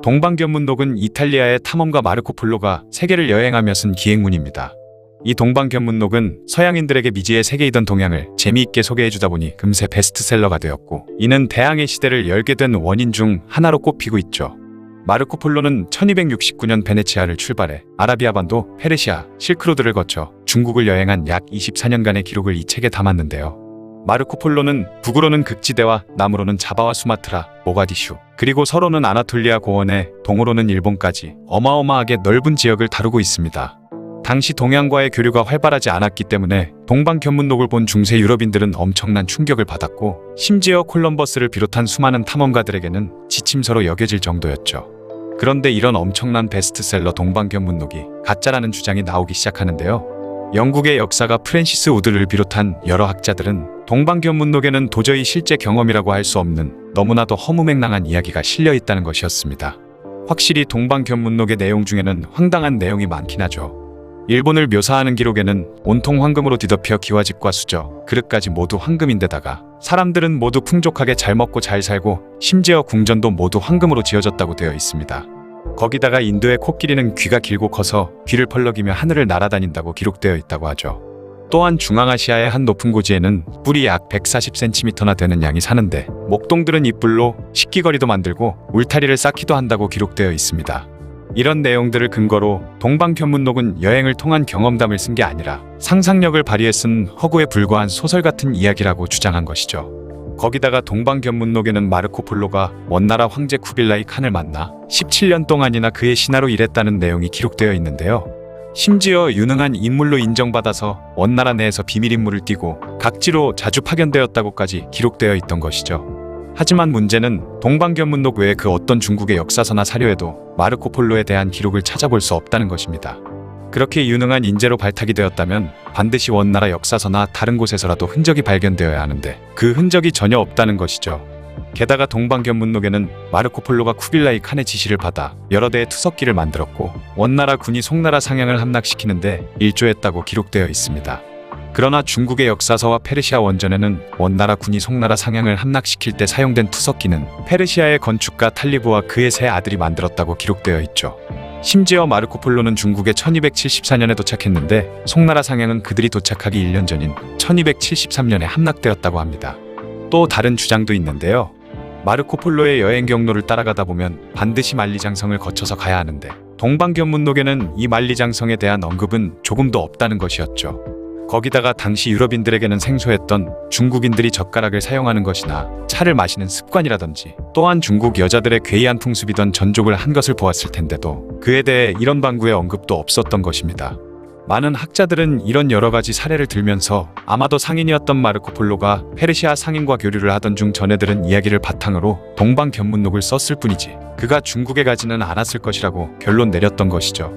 동방견문록은 이탈리아의 탐험가 마르코 폴로가 세계를 여행하며 쓴 기행문입니다. 이 동방견문록은 서양인들에게 미지의 세계이던 동양을 재미있게 소개해주다 보니 금세 베스트셀러가 되었고, 이는 대항해 시대를 열게 된 원인 중 하나로 꼽히고 있죠. 마르코 폴로는 1269년 베네치아를 출발해 아라비아 반도, 페르시아, 실크로드를 거쳐 중국을 여행한 약 24년간의 기록을 이 책에 담았는데요. 마르코 폴로는 북으로는 극지대와 남으로는 자바와 수마트라, 모가디슈, 그리고 서로는 아나톨리아 고원에 동으로는 일본까지 어마어마하게 넓은 지역을 다루고 있습니다. 당시 동양과의 교류가 활발하지 않았기 때문에 동방견문록을 본 중세 유럽인들은 엄청난 충격을 받았고, 심지어 콜럼버스를 비롯한 수많은 탐험가들에게는 지침서로 여겨질 정도였죠. 그런데 이런 엄청난 베스트셀러 동방견문록이 가짜라는 주장이 나오기 시작하는데요. 영국의 역사가 프랜시스 우드를 비롯한 여러 학자들은 동방견문록에는 도저히 실제 경험이라고 할 수 없는 너무나도 허무맹랑한 이야기가 실려 있다는 것이었습니다. 확실히 동방견문록의 내용 중에는 황당한 내용이 많긴 하죠. 일본을 묘사하는 기록에는 온통 황금으로 뒤덮여 기와집과 수저, 그릇까지 모두 황금인데다가 사람들은 모두 풍족하게 잘 먹고 잘 살고 심지어 궁전도 모두 황금으로 지어졌다고 되어 있습니다. 거기다가 인도의 코끼리는 귀가 길고 커서 귀를 펄럭이며 하늘을 날아다닌다고 기록되어 있다고 하죠. 또한 중앙아시아의 한 높은 고지에는 뿔이 약 140cm나 되는 양이 사는데, 목동들은 이 뿔로 식기거리도 만들고 울타리를 쌓기도 한다고 기록되어 있습니다. 이런 내용들을 근거로 동방견문록은 여행을 통한 경험담을 쓴 게 아니라 상상력을 발휘해 쓴 허구에 불과한 소설 같은 이야기라고 주장한 것이죠. 거기다가 동방견문록에는 마르코 폴로가 원나라 황제 쿠빌라이 칸을 만나 17년 동안이나 그의 신하로 일했다는 내용이 기록되어 있는데요. 심지어 유능한 인물로 인정받아서 원나라 내에서 비밀 임무를 띠고 각지로 자주 파견되었다고까지 기록되어 있던 것이죠. 하지만 문제는 동방견문록 외에 그 어떤 중국의 역사서나 사료에도 마르코 폴로에 대한 기록을 찾아볼 수 없다는 것입니다. 그렇게 유능한 인재로 발탁이 되었다면 반드시 원나라 역사서나 다른 곳에서라도 흔적이 발견되어야 하는데 그 흔적이 전혀 없다는 것이죠. 게다가 동방견문록에는 마르코 폴로가 쿠빌라이 칸의 지시를 받아 여러 대의 투석기를 만들었고, 원나라 군이 송나라 상향을 함락시키는데 일조했다고 기록되어 있습니다. 그러나 중국의 역사서와 페르시아 원전에는 원나라 군이 송나라 상향을 함락시킬 때 사용된 투석기는 페르시아의 건축가 탈리브와 그의 세 아들이 만들었다고 기록되어 있죠. 심지어 마르코 폴로는 중국에 1274년에 도착했는데 송나라 상향은 그들이 도착하기 1년 전인 1273년에 함락되었다고 합니다. 또 다른 주장도 있는데요. 마르코 폴로의 여행 경로를 따라가다 보면 반드시 만리장성을 거쳐서 가야 하는데, 동방견문록에는 이 만리장성에 대한 언급은 조금도 없다는 것이었죠. 거기다가 당시 유럽인들에게는 생소했던 중국인들이 젓가락을 사용하는 것이나 차를 마시는 습관이라든지, 또한 중국 여자들의 괴이한 풍습이던 전족을 한 것을 보았을 텐데도 그에 대해 이런 방구의 언급도 없었던 것입니다. 많은 학자들은 이런 여러 가지 사례를 들면서 아마도 상인이었던 마르코 폴로가 페르시아 상인과 교류를 하던 중 전해들은 이야기를 바탕으로 동방견문록을 썼을 뿐이지 그가 중국에 가지는 않았을 것이라고 결론 내렸던 것이죠.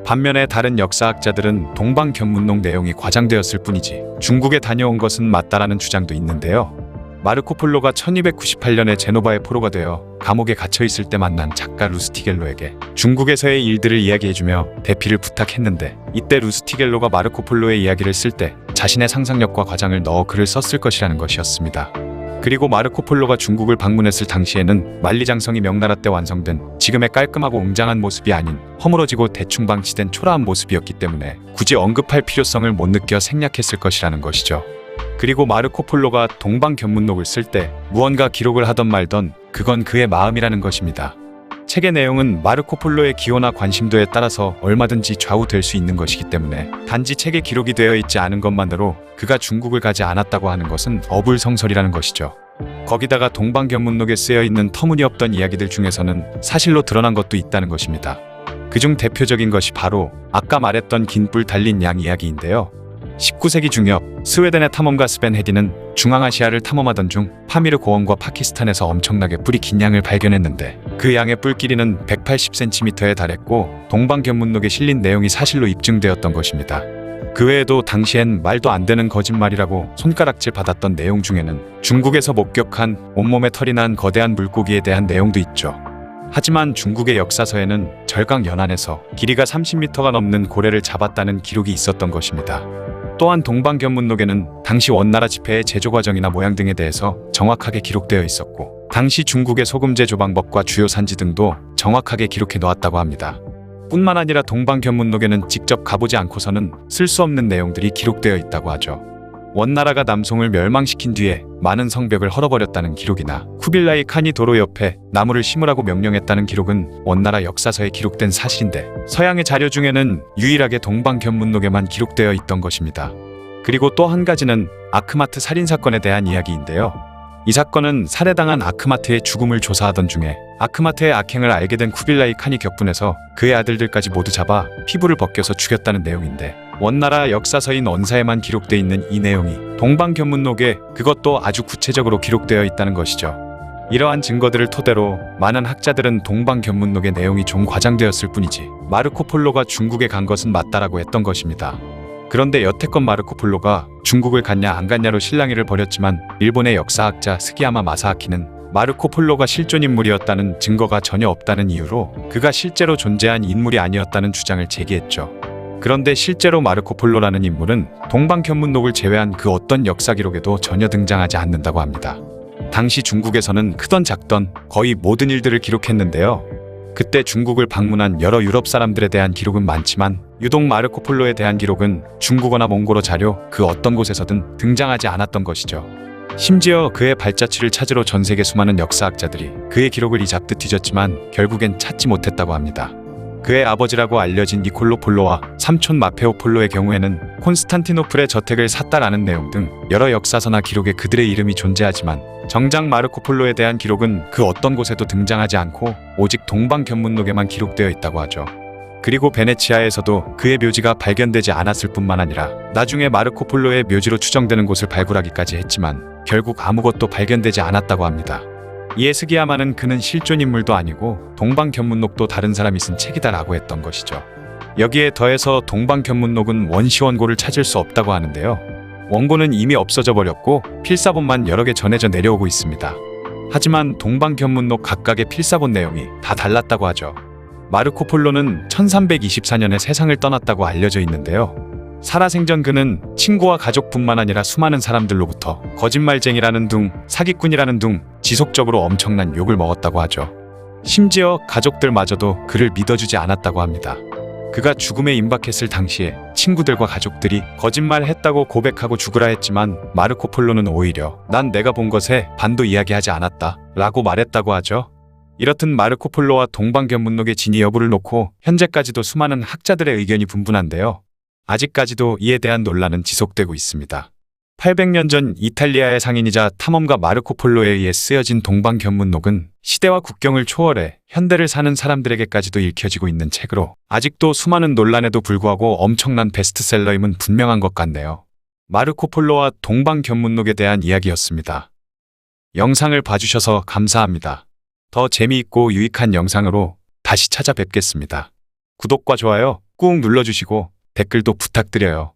반면에 다른 역사학자들은 동방견문록 내용이 과장되었을 뿐이지 중국에 다녀온 것은 맞다라는 주장도 있는데요. 마르코 폴로가 1298년에 제노바의 포로가 되어 감옥에 갇혀있을 때 만난 작가 루스티겔로에게 중국에서의 일들을 이야기해주며 대피를 부탁했는데, 이때 루스티겔로가 마르코 폴로의 이야기를 쓸 때 자신의 상상력과 과장을 넣어 글을 썼을 것이라는 것이었습니다. 그리고 마르코 폴로가 중국을 방문했을 당시에는 만리장성이 명나라 때 완성된 지금의 깔끔하고 웅장한 모습이 아닌 허물어지고 대충 방치된 초라한 모습이었기 때문에 굳이 언급할 필요성을 못 느껴 생략했을 것이라는 것이죠. 그리고 마르코 폴로가 동방견문록을 쓸 때 무언가 기록을 하던 말던 그건 그의 마음이라는 것입니다. 책의 내용은 마르코 폴로의 기호나 관심도에 따라서 얼마든지 좌우될 수 있는 것이기 때문에 단지 책에 기록이 되어 있지 않은 것만으로 그가 중국을 가지 않았다고 하는 것은 어불성설이라는 것이죠. 거기다가 동방견문록에 쓰여 있는 터무니없던 이야기들 중에서는 사실로 드러난 것도 있다는 것입니다. 그중 대표적인 것이 바로 아까 말했던 긴 뿔 달린 양 이야기인데요. 19세기 중엽 스웨덴의 탐험가 스벤 헤디는 중앙아시아를 탐험하던 중 파미르 고원과 파키스탄에서 엄청나게 뿔이 긴 양을 발견했는데, 그 양의 뿔 길이는 180cm에 달했고 동방견문록에 실린 내용이 사실로 입증되었던 것입니다. 그 외에도 당시엔 말도 안 되는 거짓말이라고 손가락질 받았던 내용 중에는 중국에서 목격한 온몸에 털이 난 거대한 물고기에 대한 내용도 있죠. 하지만 중국의 역사서에는 절강 연안에서 길이가 30m가 넘는 고래를 잡았다는 기록이 있었던 것입니다. 또한 동방견문록에는 당시 원나라 지폐의 제조 과정이나 모양 등에 대해서 정확하게 기록되어 있었고, 당시 중국의 소금 제조 방법과 주요 산지 등도 정확하게 기록해 놓았다고 합니다. 뿐만 아니라 동방견문록에는 직접 가보지 않고서는 쓸 수 없는 내용들이 기록되어 있다고 하죠. 원나라가 남송을 멸망시킨 뒤에 많은 성벽을 헐어버렸다는 기록이나 쿠빌라이 칸이 도로 옆에 나무를 심으라고 명령했다는 기록은 원나라 역사서에 기록된 사실인데 서양의 자료 중에는 유일하게 동방견문록에만 기록되어 있던 것입니다. 그리고 또 한 가지는 아크마트 살인사건에 대한 이야기인데요. 이 사건은 살해당한 아크마트의 죽음을 조사하던 중에 아크마트의 악행을 알게 된 쿠빌라이 칸이 격분해서 그의 아들들까지 모두 잡아 피부를 벗겨서 죽였다는 내용인데 원나라 역사서인 원사에만 기록되어 있는 이 내용이 동방견문록에 그것도 아주 구체적으로 기록되어 있다는 것이죠. 이러한 증거들을 토대로 많은 학자들은 동방견문록의 내용이 좀 과장되었을 뿐이지 마르코 폴로가 중국에 간 것은 맞다라고 했던 것입니다. 그런데 여태껏 마르코 폴로가 중국을 갔냐 안 갔냐로 실랑이를 벌였지만 일본의 역사학자 스기야마 마사하키는 마르코 폴로가 실존 인물이었다는 증거가 전혀 없다는 이유로 그가 실제로 존재한 인물이 아니었다는 주장을 제기했죠. 그런데 실제로 마르코 폴로라는 인물은 동방견문록을 제외한 그 어떤 역사 기록에도 전혀 등장하지 않는다고 합니다. 당시 중국에서는 크던 작던 거의 모든 일들을 기록했는데요. 그때 중국을 방문한 여러 유럽 사람들에 대한 기록은 많지만 유독 마르코 폴로에 대한 기록은 중국어나 몽골어 자료 그 어떤 곳에서든 등장하지 않았던 것이죠. 심지어 그의 발자취를 찾으러 전 세계 수많은 역사학자들이 그의 기록을 이잡듯 뒤졌지만 결국엔 찾지 못했다고 합니다. 그의 아버지라고 알려진 니콜로 폴로와 삼촌 마페오 폴로의 경우에는 콘스탄티노플의 저택을 샀다라는 내용 등 여러 역사서나 기록에 그들의 이름이 존재하지만 정작 마르코 폴로에 대한 기록은 그 어떤 곳에도 등장하지 않고 오직 동방견문록에만 기록되어 있다고 하죠. 그리고 베네치아에서도 그의 묘지가 발견되지 않았을 뿐만 아니라 나중에 마르코 폴로의 묘지로 추정되는 곳을 발굴하기까지 했지만 결국 아무것도 발견되지 않았다고 합니다. 이에 스기야마는 그는 실존 인물도 아니고 동방견문록도 다른 사람이 쓴 책이다라고 했던 것이죠. 여기에 더해서 동방견문록은 원시원고를 찾을 수 없다고 하는데요. 원고는 이미 없어져 버렸고 필사본만 여러 개 전해져 내려오고 있습니다. 하지만 동방견문록 각각의 필사본 내용이 다 달랐다고 하죠. 마르코 폴로는 1324년에 세상을 떠났다고 알려져 있는데요. 살아생전 그는 친구와 가족뿐만 아니라 수많은 사람들로부터 거짓말쟁이라는 둥, 사기꾼이라는 둥 지속적으로 엄청난 욕을 먹었다고 하죠. 심지어 가족들마저도 그를 믿어주지 않았다고 합니다. 그가 죽음에 임박했을 당시에 친구들과 가족들이 거짓말했다고 고백하고 죽으라 했지만 마르코 폴로는 오히려 난 내가 본 것에 반도 이야기하지 않았다 라고 말했다고 하죠. 이렇듯 마르코 폴로와 동방견문록의 진위 여부를 놓고 현재까지도 수많은 학자들의 의견이 분분한데요. 아직까지도 이에 대한 논란은 지속되고 있습니다. 800년 전 이탈리아의 상인이자 탐험가 마르코 폴로에 의해 쓰여진 동방견문록은 시대와 국경을 초월해 현대를 사는 사람들에게까지도 읽혀지고 있는 책으로 아직도 수많은 논란에도 불구하고 엄청난 베스트셀러임은 분명한 것 같네요. 마르코 폴로와 동방견문록에 대한 이야기였습니다. 영상을 봐주셔서 감사합니다. 더 재미있고 유익한 영상으로 다시 찾아뵙겠습니다. 구독과 좋아요 꾹 눌러주시고 댓글도 부탁드려요.